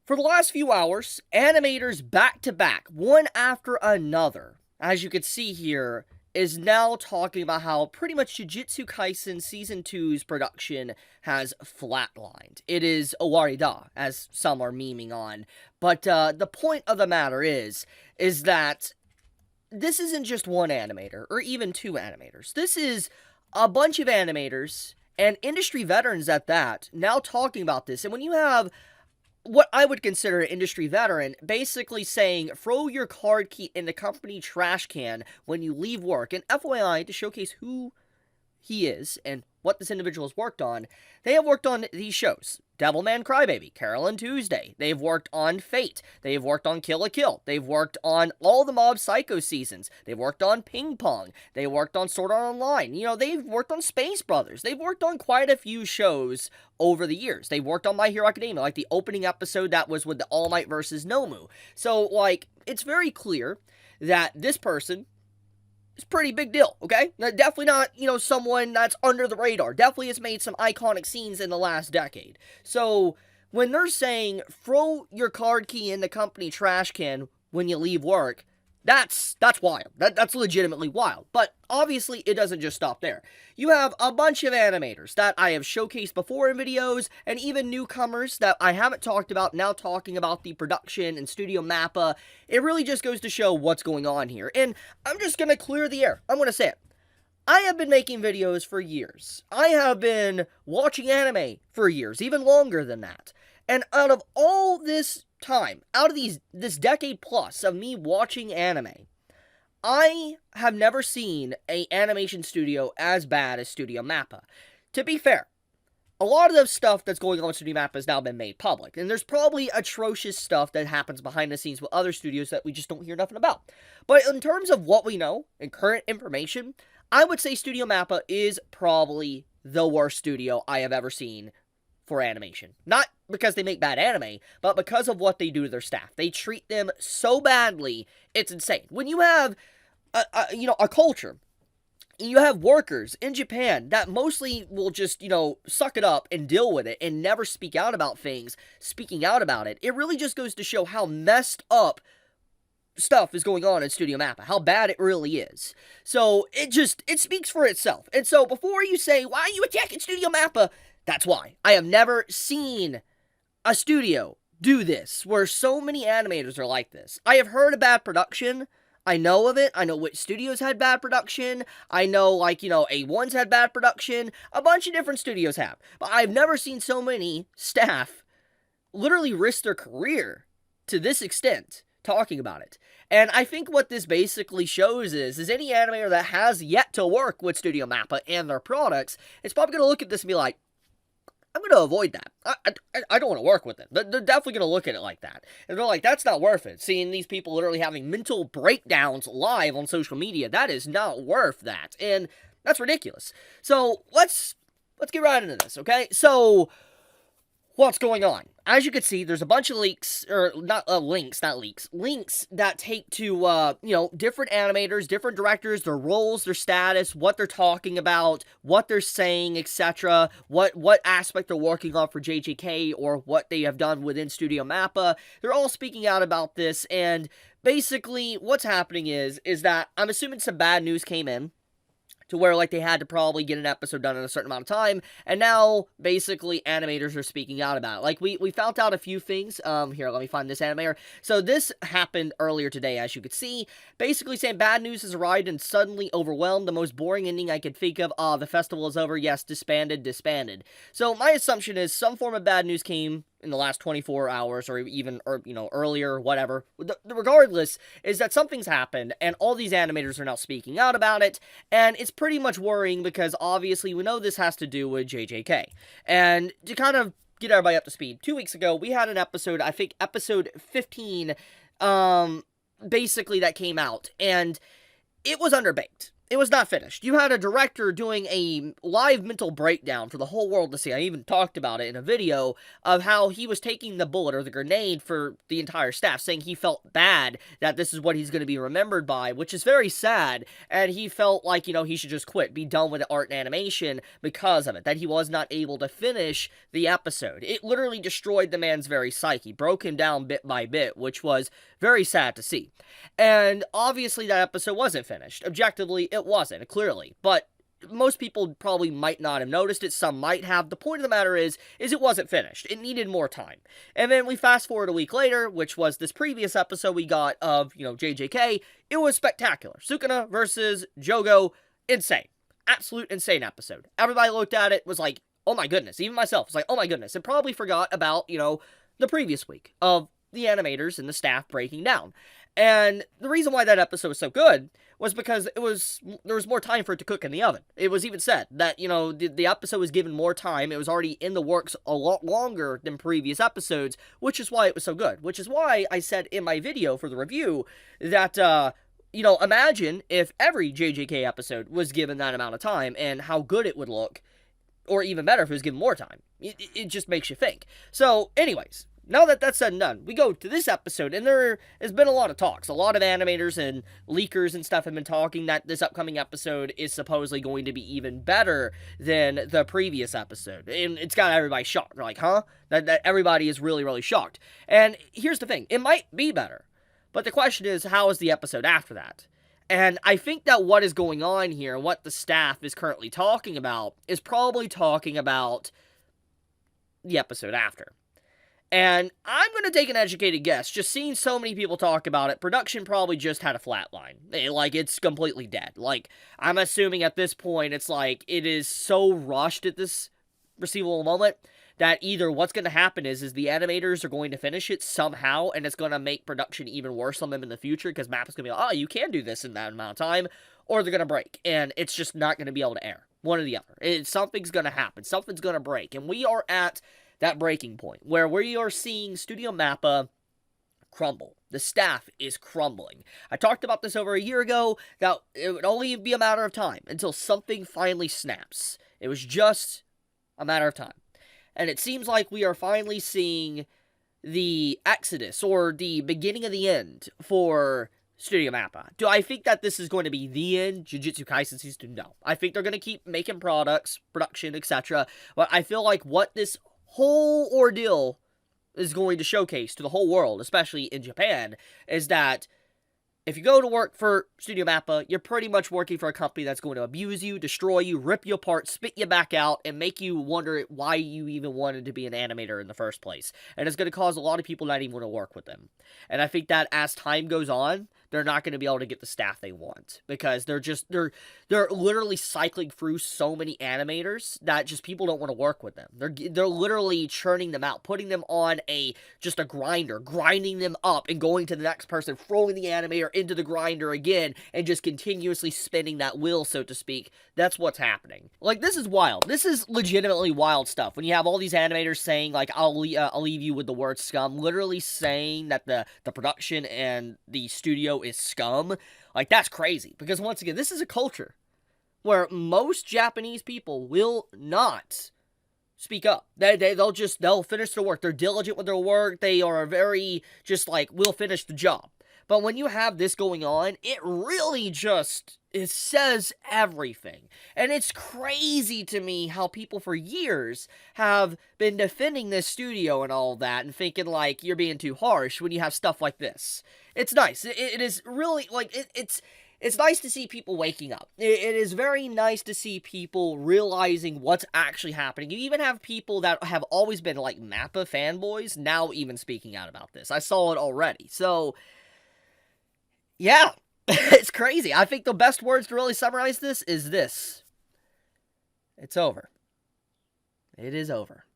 For the last few hours, animators back to back, one after another, as you can see here, is now talking about how pretty much Jujutsu Kaisen Season 2's production has flatlined. It is Owarida, as some are memeing on. But the point of the matter is that this isn't just one animator, or even two animators. This is a bunch of animators, and industry veterans at that, now talking about this. And when you have what I would consider an industry veteran basically saying, throw your card key in the company trash can when you leave work. And FYI, to showcase who he is and what this individual has worked on, they have worked on these shows. Devilman Crybaby, Carol and Tuesday. They've worked on Fate. They've worked on Kill la Kill. They've worked on all the Mob Psycho seasons. They've worked on Ping Pong. They worked on Sword Art Online. You know, they've worked on Space Brothers. They've worked on quite a few shows over the years. They've worked on My Hero Academia, like the opening episode that was with the All Might versus Nomu. So, like, it's very clear that this person, it's a pretty big deal, okay? Definitely not, someone that's under the radar. Definitely has made some iconic scenes in the last decade. So, when they're saying, throw your card key in the company trash can when you leave work, that's wild. That's legitimately wild. But obviously, it doesn't just stop there. You have a bunch of animators that I have showcased before in videos, and even newcomers that I haven't talked about, now talking about the production and Studio Mappa. It really just goes to show what's going on here. And I'm just going to clear the air. I'm going to say it. I have been making videos for years. I have been watching anime for years, even longer than that. And out of all this time, out of this decade plus of me watching anime, I have never seen an animation studio as bad as Studio Mappa. To be fair, a lot of the stuff that's going on with Studio Mappa has now been made public, and there's probably atrocious stuff that happens behind the scenes with other studios that we just don't hear nothing about. But in terms of what we know and current information, I would say Studio Mappa is probably the worst studio I have ever seen for animation. Not because they make bad anime, but because of what they do to their staff. They treat them so badly, it's insane. When you have a culture, you have workers in Japan that mostly will just, suck it up and deal with it and never speak out about things, speaking out about it. It really just goes to show how messed up stuff is going on in Studio Mappa, how bad it really is. So, it speaks for itself. And so, before you say, why are you attacking Studio Mappa? That's why. I have never seen a studio do this, where so many animators are like this. I have heard of bad production. I know of it. I know which studios had bad production. I know, A1's had bad production. A bunch of different studios have. But I've never seen so many staff literally risk their career to this extent talking about it. And I think what this basically shows is any animator that has yet to work with Studio Mappa and their products is probably going to look at this and be like, I'm going to avoid that. I don't want to work with it. They're definitely going to look at it like that. And they're like, that's not worth it. Seeing these people literally having mental breakdowns live on social media, that is not worth that. And that's ridiculous. So, let's get right into this, okay? So, what's going on? As you can see, there's a bunch of leaks, or not links that take to, different animators, different directors, their roles, their status, what they're talking about, what they're saying, etc., what aspect they're working on for JJK, or what they have done within Studio Mappa. They're all speaking out about this, and basically, what's happening is that I'm assuming some bad news came in, to where, they had to probably get an episode done in a certain amount of time, and now, basically, animators are speaking out about it. We found out a few things. Here, let me find this animator. So, this happened earlier today, as you could see. Basically saying, bad news has arrived and suddenly overwhelmed. The most boring ending I could think of. The festival is over. Yes, disbanded. So, my assumption is some form of bad news came in the last 24 hours, or even, earlier, whatever. Regardless, is that something's happened, and all these animators are now speaking out about it, and it's pretty much worrying, because obviously we know this has to do with JJK. And to kind of get everybody up to speed, 2 weeks ago, we had an episode, I think episode 15, basically that came out, and it was underbaked. it was not finished. You had a director doing a live mental breakdown for the whole world to see. I even talked about it in a video of how he was taking the bullet or the grenade for the entire staff, saying he felt bad that this is what he's going to be remembered by, which is very sad, and he felt like, he should just quit, be done with the art and animation because of it, that he was not able to finish the episode. It literally destroyed the man's very psyche, broke him down bit by bit, which was very sad to see. And obviously that episode wasn't finished. Objectively, it wasn't, clearly. But most people probably might not have noticed it. Some might have. The point of the matter is it wasn't finished. It needed more time. And then we fast forward a week later, which was this previous episode we got of, JJK. It was spectacular. Sukuna versus Jogo. Insane. Absolute insane episode. Everybody looked at it, was like, oh my goodness. Even myself was like, oh my goodness. And probably forgot about, the previous week of the animators and the staff breaking down. And the reason why that episode was so good was because there was more time for it to cook in the oven. It was even said that, the episode was given more time. It was already in the works a lot longer than previous episodes, which is why it was so good. Which is why I said in my video for the review that, imagine if every JJK episode was given that amount of time and how good it would look, or even better if it was given more time. It just makes you think. So, anyways, now that that's said and done, we go to this episode, and there has been a lot of talks. A lot of animators and leakers and stuff have been talking that this upcoming episode is supposedly going to be even better than the previous episode. And it's got everybody shocked. They're like, huh? That everybody is really, really shocked. And here's the thing. It might be better. But the question is, how is the episode after that? And I think that what is going on here, what the staff is currently talking about, is probably talking about the episode after. And I'm going to take an educated guess. Just seeing so many people talk about it, production probably just had a flat line. It's completely dead. I'm assuming at this point, it's like, it is so rushed at this receivable moment that either what's going to happen is the animators are going to finish it somehow, and it's going to make production even worse on them in the future, because Mappa's going to be like, oh, you can do this in that amount of time, or they're going to break, and it's just not going to be able to air. One or the other. Something's going to happen. Something's going to break, and we are at that breaking point, where we are seeing Studio Mappa crumble. The staff is crumbling. I talked about this over a year ago, that it would only be a matter of time until something finally snaps. It was just a matter of time. And it seems like we are finally seeing the exodus, or the beginning of the end, for Studio Mappa. Do I think that this is going to be the end? Jujutsu Kaisen Season 2? No. I think they're going to keep making products, production, etc. But I feel like what this whole ordeal is going to showcase to the whole world, especially in Japan, is that if you go to work for Studio Mappa, you're pretty much working for a company that's going to abuse you, destroy you, rip you apart, spit you back out, and make you wonder why you even wanted to be an animator in the first place. And it's going to cause a lot of people not even want to work with them. And I think that as time goes on, they're not going to be able to get the staff they want, because they're literally cycling through so many animators that just people don't want to work with them. They're literally churning them out, putting them on just a grinder, grinding them up, and going to the next person, throwing the animator into the grinder again, and just continuously spinning that wheel, so to speak. That's what's happening. This is wild. This is legitimately wild stuff. When you have all these animators saying, I'll leave you with the word scum, literally saying that the production and the studio is scum. That's crazy. Because once again, this is a culture where most Japanese people will not speak up. They'll finish their work. They're diligent with their work. They are very we'll finish the job. But when you have this going on, it really it says everything. And it's crazy to me how people for years have been defending this studio and all that, and thinking you're being too harsh when you have stuff like this. It's nice. It is really, it's nice to see people waking up. It is very nice to see people realizing what's actually happening. You even have people that have always been Mappa fanboys now even speaking out about this. I saw it already. So yeah, it's crazy. I think the best words to really summarize this is this. It's over. It is over.